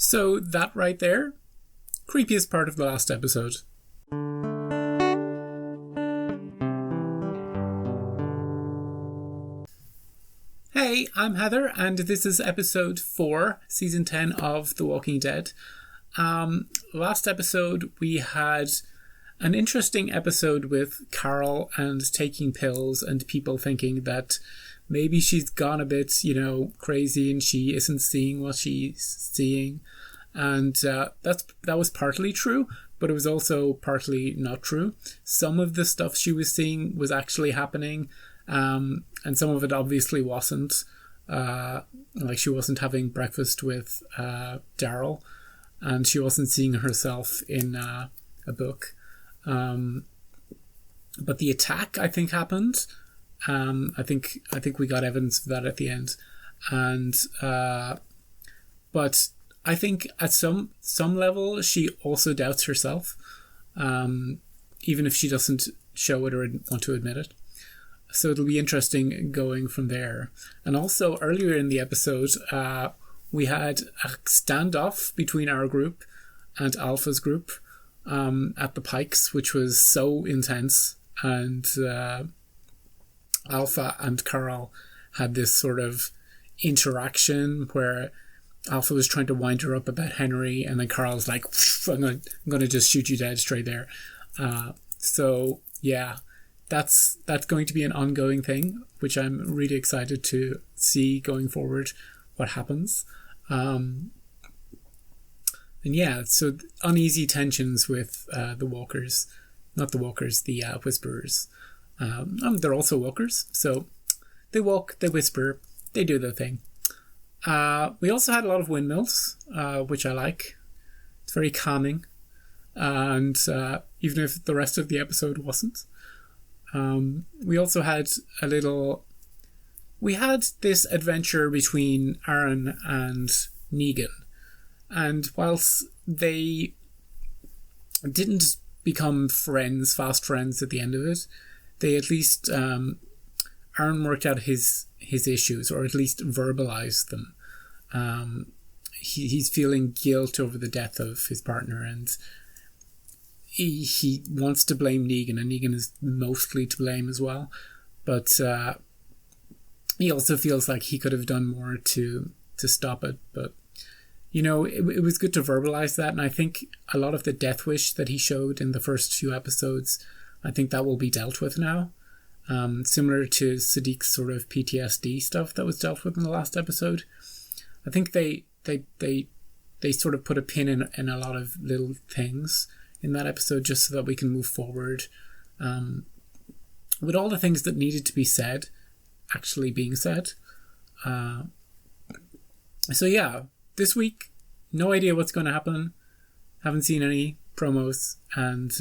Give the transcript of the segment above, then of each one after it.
So that right there, creepiest part of the last episode. Hey, I'm Heather, and this is episode 4, season 10 of The Walking Dead. Last episode, we had an interesting episode with Carol and taking pills and people thinking that maybe she's gone a bit, crazy and she isn't seeing what she's seeing. And that was partly true, but it was also partly not true. Some of the stuff she was seeing was actually happening, and some of it obviously wasn't. Like she wasn't having breakfast with Daryl, and she wasn't seeing herself in a book. But the attack, I think, happened. I think we got evidence of that at the end, and but I think at some level she also doubts herself, even if she doesn't show it or want to admit it. So it'll be interesting going from there. And also earlier in the episode, we had a standoff between our group and Alpha's group at the Pikes, which was so intense. And Alpha and Carl had this sort of interaction where Alpha was trying to wind her up about Henry, and then Carl's like, I'm gonna just shoot you dead straight there. So yeah, that's going to be an ongoing thing, which I'm really excited to see going forward what happens. And yeah, so uneasy tensions with the Walkers, not the Walkers, the Whisperers. They're also walkers, so they walk, they whisper, they do their thing. We also had a lot of windmills, which I like. It's very calming, and even if the rest of the episode wasn't. We also had we had this adventure between Aaron and Negan, and whilst they didn't become fast friends at the end of it, they at least, Aaron worked out his issues, or at least verbalized them. He's feeling guilt over the death of his partner, and he wants to blame Negan, and Negan is mostly to blame as well. But he also feels like he could have done more to stop it. But, it was good to verbalize that, and I think a lot of the death wish that he showed in the first few episodes, I think that will be dealt with now. Similar to Sadiq's sort of PTSD stuff that was dealt with in the last episode. I think they sort of put a pin in a lot of little things in that episode just so that we can move forward with all the things that needed to be said actually being said. So yeah, this week, no idea what's going to happen. Haven't seen any promos, and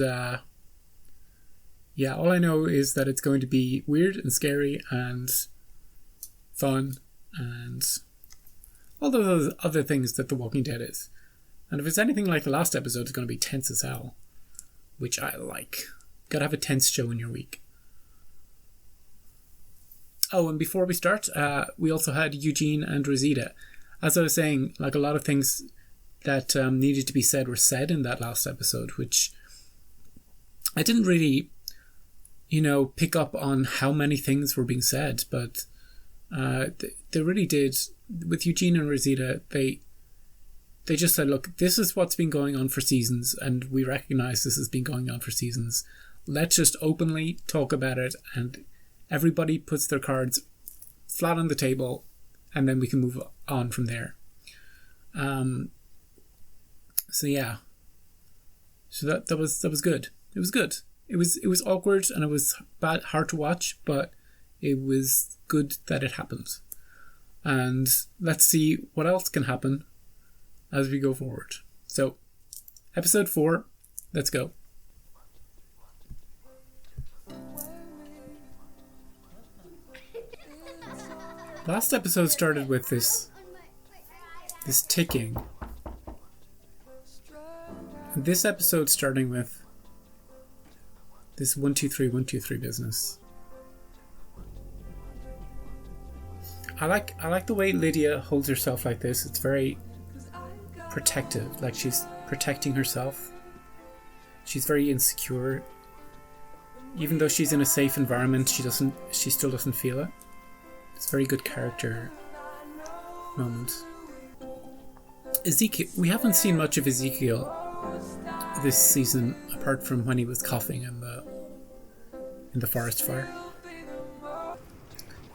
yeah, all I know is that it's going to be weird and scary and fun and all those other things that The Walking Dead is. And if it's anything like the last episode, it's going to be tense as hell, which I like. Gotta have a tense show in your week. Oh, and before we start, we also had Eugene and Rosita. As I was saying, like a lot of things that needed to be said were said in that last episode, which I didn't really, pick up on how many things were being said, but they really did. With Eugene and Rosita, they just said, look, this is what's been going on for seasons, and we recognize this has been going on for seasons. Let's just openly talk about it, and everybody puts their cards flat on the table, and then we can move on from there. So yeah. So that was good. It was good. It was awkward and it was hard to watch, but it was good that it happened. And let's see what else can happen as we go forward. So, episode 4, let's go. Last episode started with this ticking. And this episode starting with this 1 2 3 1 2 3 business. I like the way Lydia holds herself like this. It's very protective, like she's protecting herself. She's very insecure. Even though she's in a safe environment, she still doesn't feel it. It's a very good character moment. Ezekiel, we haven't seen much of Ezekiel this season apart from when he was coughing in the forest fire.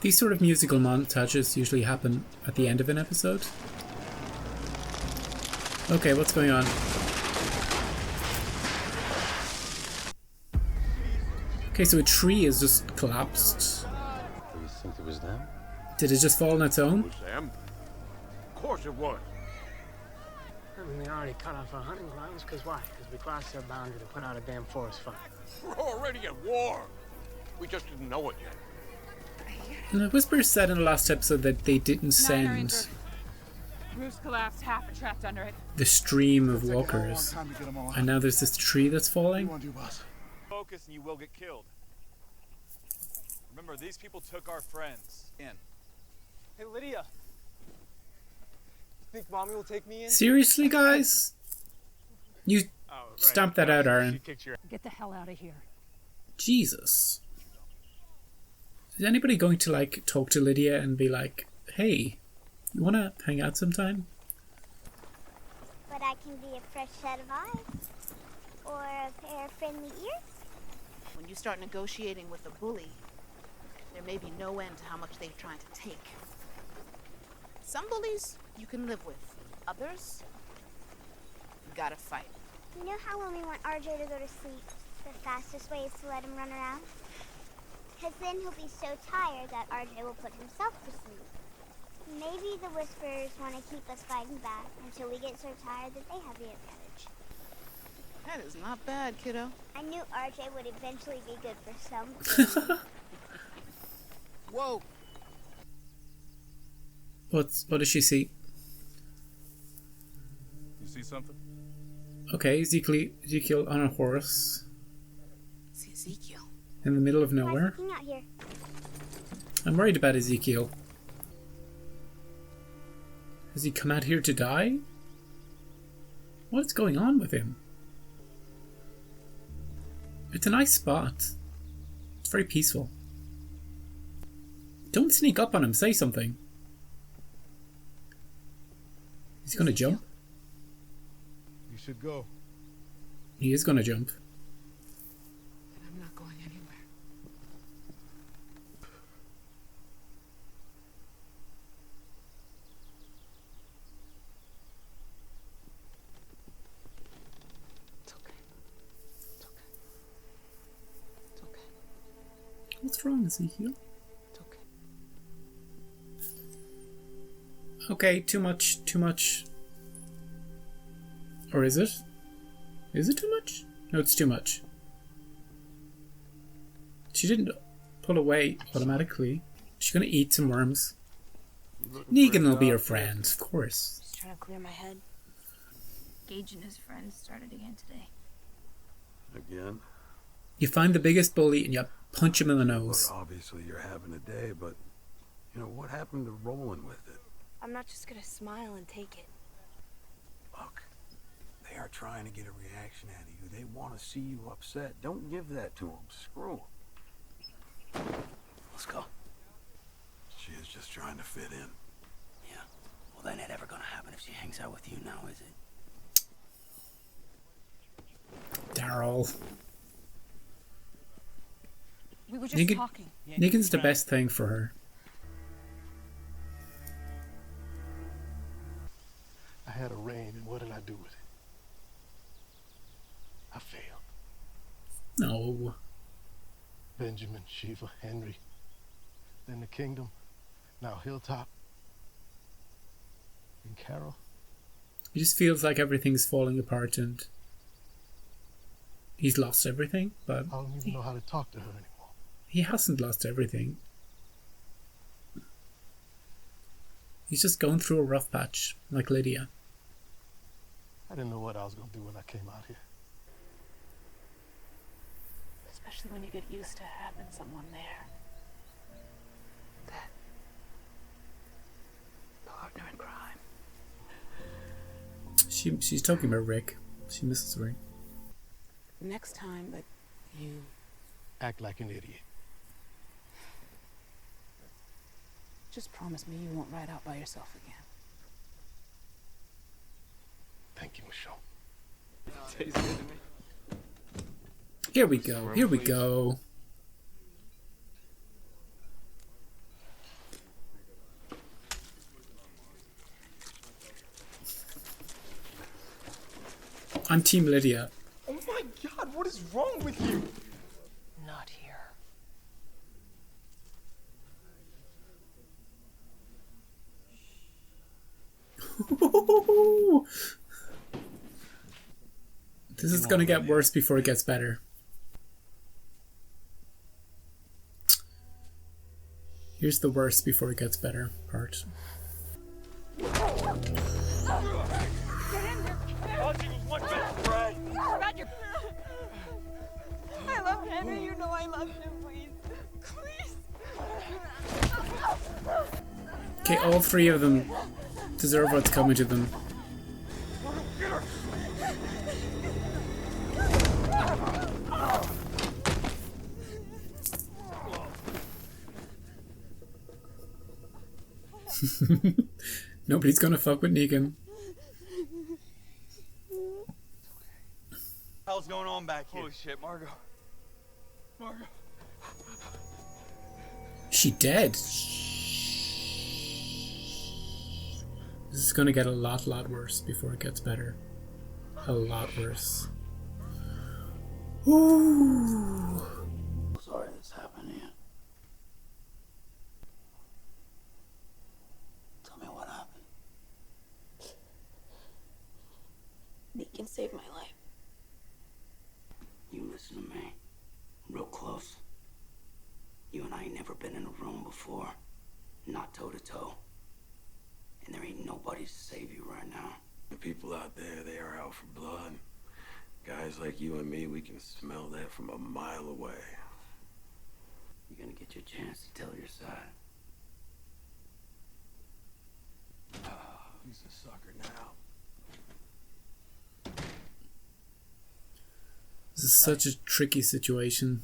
These sort of musical montages usually happen at the end of an episode. Okay, what's going on? Okay, so a tree has just collapsed. Do you think it was them? Did it just fall on its own? It was them. Of course it was. I mean, they already cut off our hunting grounds, because why? Because we crossed their boundary to put out a damn forest fire. We're already at war. We just didn't know it yet. And the Whisperer said in the last episode that they didn't send Roof's collapsed, half are trapped under it. the stream of walkers. And now there's this tree that's falling. Focus and you will get killed. Remember, these people took our friends in. Hey, Lydia. You think Mommy will take me in? Seriously, guys? You stamp that out, Aaron. Get the hell out of here. Jesus. Is anybody going to, like, talk to Lydia and be like, hey, you want to hang out sometime? But I can be a fresh set of eyes. Or a pair of friendly ears. When you start negotiating with a bully, there may be no end to how much they're trying to take. Some bullies you can live with. Others, you gotta fight. You know how when we want RJ to go to sleep, the fastest way is to let him run around? Because then he'll be so tired that RJ will put himself to sleep. Maybe the Whisperers want to keep us fighting back until we get so tired that they have the advantage. That is not bad, kiddo. I knew RJ would eventually be good for something. Whoa. What does she see? You see something? Okay, Ezekiel on a horse It's Ezekiel. in the middle of nowhere. Why is he out here? I'm worried about Ezekiel. Has he come out here to die? What's going on with him? It's a nice spot. It's very peaceful. Don't sneak up on him, say something. He's gonna jump. You should go. He is gonna jump. And I'm not going anywhere. It's okay. It's okay. It's okay. What's wrong, Ezekiel? It's okay. Okay, too much. Or is it? Is it too much? No, it's too much. She didn't pull away automatically. She's gonna eat some worms. Negan will be her friend, of course. Just trying to clear my head. Gage and his friends started again today. Again? You find the biggest bully and you punch him in the nose. Look, obviously you're having a day, but, you know, what happened to rolling with it? I'm not just gonna smile and take it. Look, they are trying to get a reaction out of you. They want to see you upset. Don't give that to them. Screw them. Let's go. She is just trying to fit in. Yeah. Well, that ain't ever gonna happen if she hangs out with you now, is it? Daryl. We were just talking. Negan's the best thing for her. I had a reign, and what did I do with it? I failed. No. Benjamin, Shiva, Henry. Then the kingdom. Now Hilltop. And Carol. He just feels like everything's falling apart and he's lost everything, but I don't even know how to talk to her anymore. he hasn't lost everything. He's just going through a rough patch, like Lydia. I didn't know what I was going to do when I came out here. Especially when you get used to having someone there. That partner in crime. She's talking about Rick. She misses Rick. The next time that you Act like an idiot. just promise me you won't ride out by yourself again. Thank you, Michelle. Tastes good to me. Here we go. Here we go. I'm Team Lydia. Oh my God, what is wrong with you? Not here. This is gonna get worse before it gets better. Here's the worst before it gets better part. I love Henry. You know I love you. Please. Please. Okay, all three of them deserve what's coming to them. Nobody's gonna fuck with Negan. Hell's going on back here? Holy shit, Margot. Margot. She dead. This is gonna get a lot worse before it gets better. A lot worse. Ooh. Sorry this happened to you. Tell me what happened. Negan saved my life. You listen to me. Real close. You and I ain't never been in a room before. Not toe to toe. And there ain't nobody to save you right now. The people out there, they are out for blood. Guys like you and me, we can smell that from a mile away. You're gonna get your chance to tell your side. He's a sucker now. This is such a tricky situation.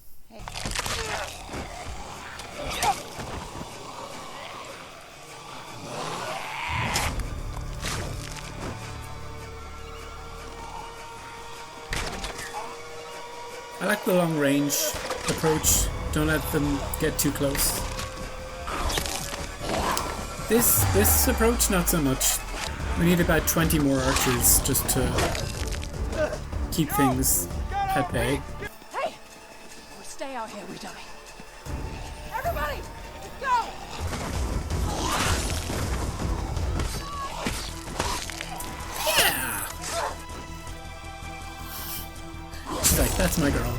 I like the long range approach. Don't let them get too close. This approach, not so much. We need about 20 more archers just to keep things at bay. Hey! We stay out here, we die. Everybody! Go! Yeah! She's like, that's my girl.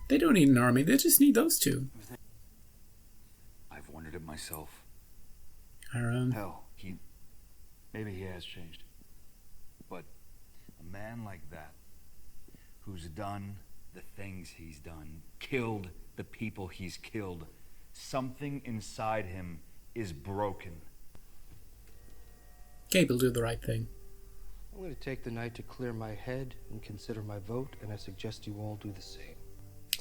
They don't need an army, they just need those two. I've wondered it myself. Aaron. Hell, maybe he has changed. But a man like that, who's done the things he's done, killed the people he's killed, something inside him is broken. Gabe will do the right thing. I'm going to take the night to clear my head and consider my vote, and I suggest you all do the same.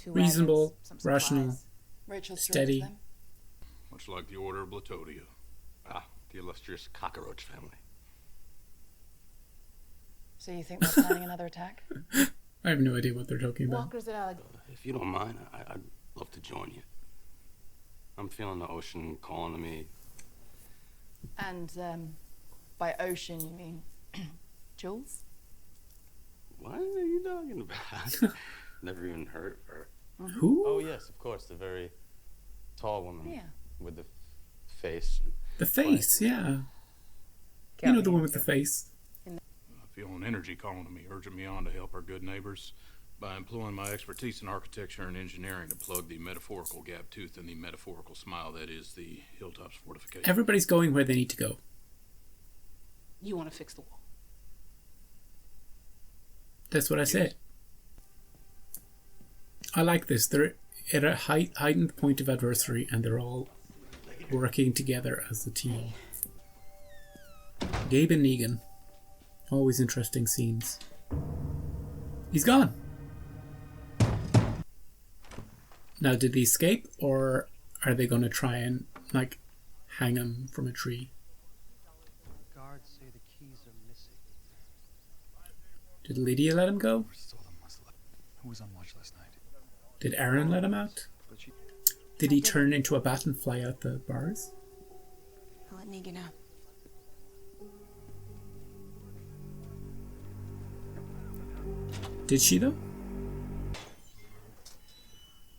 Reasonable, rational, steady. Much like the Order of Blatodia. Ah, the illustrious cockroach family. So you think we're planning another attack? I have no idea what they're talking about. Walkers at Alec. If you don't mind, I'd love to join you. I'm feeling the ocean calling to me. And by ocean you mean Jules? What are you talking about? Never even heard of her. Who? Oh yes, of course, the very tall woman. Yeah. With the face. The face, yeah. You know the one with the face. I feel an energy calling to me, urging me on to help our good neighbors by employing my expertise in architecture and engineering to plug the metaphorical gap tooth and the metaphorical smile that is the Hilltops fortification. Everybody's going where they need to go. You want to fix the wall. That's what I said. I like this. They're at a heightened point of adversity, and they're all working together as a team. Gabe and Negan. Always interesting scenes. He's gone. Now, did he escape, or are they going to try and, like, hang him from a tree? Guards say the keys are missing. Did Lydia let him go? Who was on watch last night? Did Aaron let him out? Did he turn into a bat and fly out the bars? I'll let Negan know. Did she, though?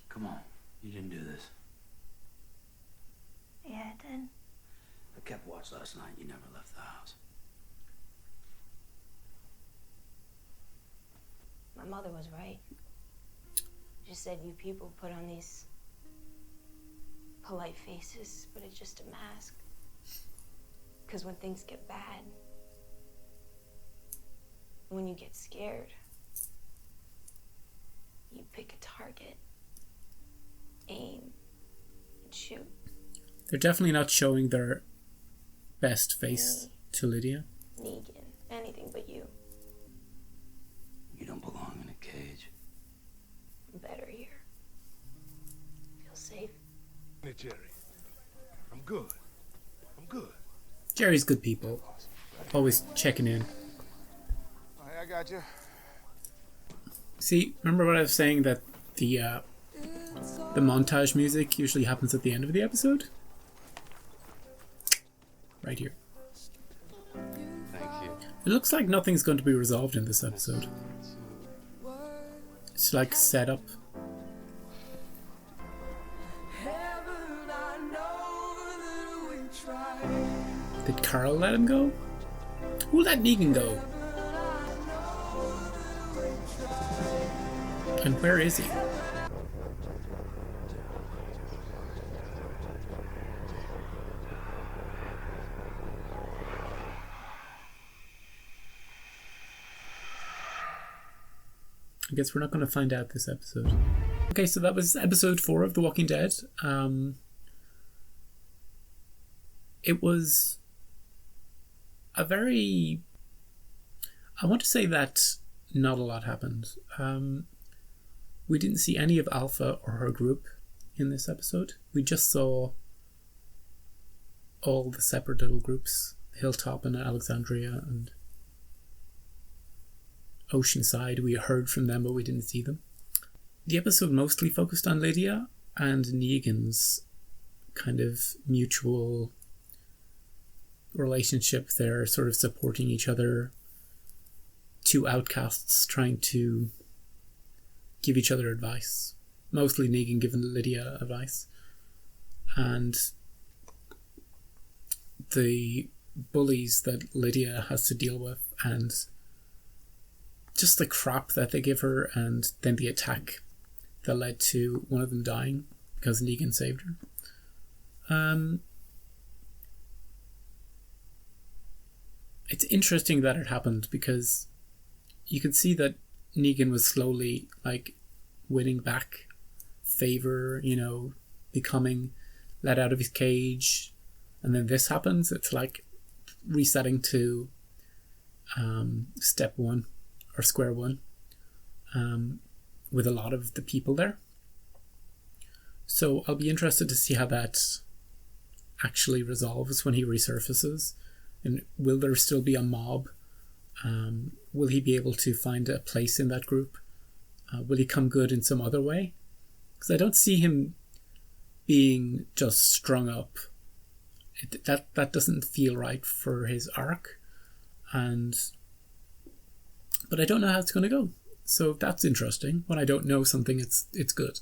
Come on, you didn't do this. Yeah, I did. I kept watch last night. You never left the house. My mother was right. She said you people put on these polite faces, but it's just a mask. Because when things get bad, when you get scared, you pick a target, aim, and shoot. They're definitely not showing their best face to Lydia. Negan, anything but you. You don't belong in a cage. I'm better here. Feel safe. Hey, Jerry. I'm good. I'm good. Jerry's good people. Always checking in. I got you. See, remember what I was saying, that the montage music usually happens at the end of the episode? Right here. Thank you. It looks like nothing's going to be resolved in this episode. It's like set up. Did Carl let him go? Who let Negan go? And where is he? I guess we're not going to find out this episode. Okay, so that was episode 4 of The Walking Dead. It was a very... I want to say that not a lot happened. We didn't see any of Alpha or her group in this episode. We just saw all the separate little groups. Hilltop and Alexandria and Oceanside. We heard from them, but we didn't see them. The episode mostly focused on Lydia and Negan's kind of mutual relationship. They're sort of supporting each other. Two outcasts trying to give each other advice. Mostly Negan giving Lydia advice. And the bullies that Lydia has to deal with, and just the crap that they give her, and then the attack that led to one of them dying because Negan saved her. It's interesting that it happened because you can see that Negan was slowly like winning back favor, you know, becoming let out of his cage, and then this happens. It's like resetting to step one or square one with a lot of the people there. So I'll be interested to see how that actually resolves when he resurfaces, and will there still be a mob? Will he be able to find a place in that group? Will he come good in some other way? Because I don't see him being just strung up. That doesn't feel right for his arc. But I don't know how it's going to go. So that's interesting. When I don't know something, it's good.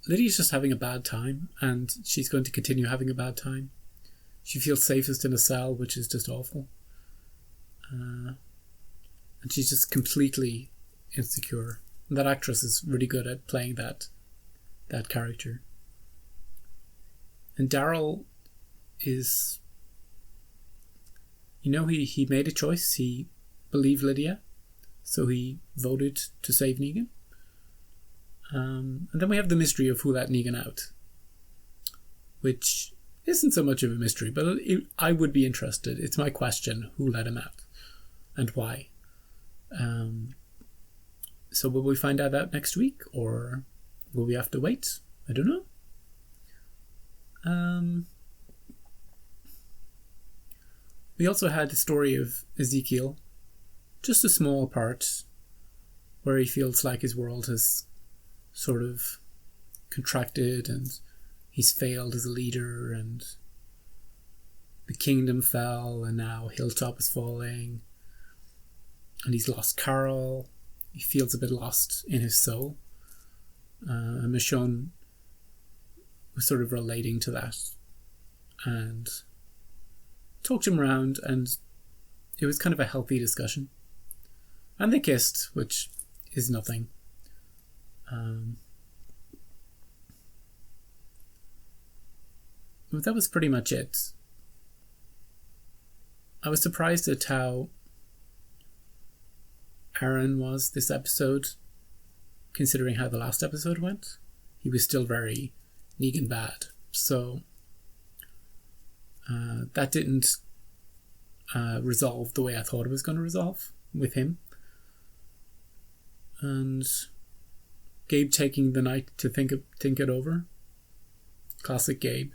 Lydia's just having a bad time, and she's going to continue having a bad time. She feels safest in a cell, which is just awful. And she's just completely insecure. And that actress is really good at playing that character. And Daryl is... You know, he made a choice. He believed Lydia. So he voted to save Negan. And then we have the mystery of who let Negan out, which isn't so much of a mystery, but I would be interested. It's my question, who let him out and why? So will we find out that next week, or will we have to wait? I don't know. We also had the story of Ezekiel, just a small part where he feels like his world has sort of contracted and he's failed as a leader, and the kingdom fell and now Hilltop is falling, and he's lost Carol. He feels a bit lost in his soul. And Michonne was sort of relating to that and talked him around, and it was kind of a healthy discussion. And they kissed, which is nothing. But that was pretty much it. I was surprised at how Aaron was this episode, considering how the last episode went. He was still very Negan bad. So that didn't resolve the way I thought it was going to resolve with him. And Gabe taking the night to think it over. Classic Gabe.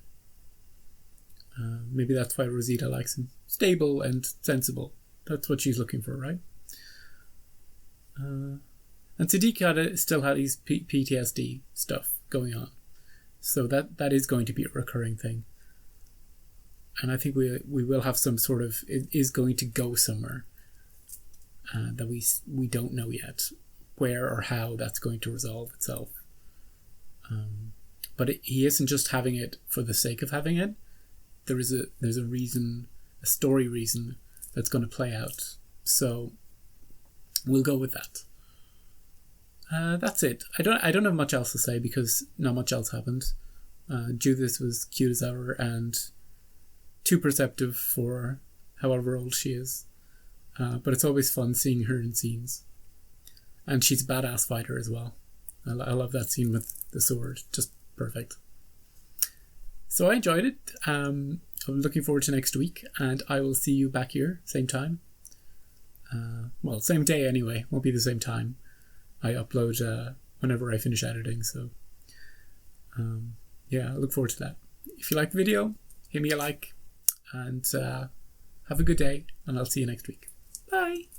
Maybe that's why Rosita likes him. Stable and sensible. That's what she's looking for, right? And Sadiq still had his PTSD stuff going on. So that is going to be a recurring thing. And I think we will have some sort of... It is going to go somewhere that we don't know yet. Where or how that's going to resolve itself. But he isn't just having it for the sake of having it. There's a reason, a story reason that's going to play out. So we'll go with that. That's it. I don't have much else to say because not much else happened. Judith was cute as ever and too perceptive for however old she is. But it's always fun seeing her in scenes. And she's a badass fighter as well. I love that scene with the sword. Just perfect. So I enjoyed it. I'm looking forward to next week, and I will see you back here, same time. Well, same day anyway. Won't be the same time. I upload whenever I finish editing, so yeah, I look forward to that. If you like the video, hit me a like, and have a good day, and I'll see you next week. Bye!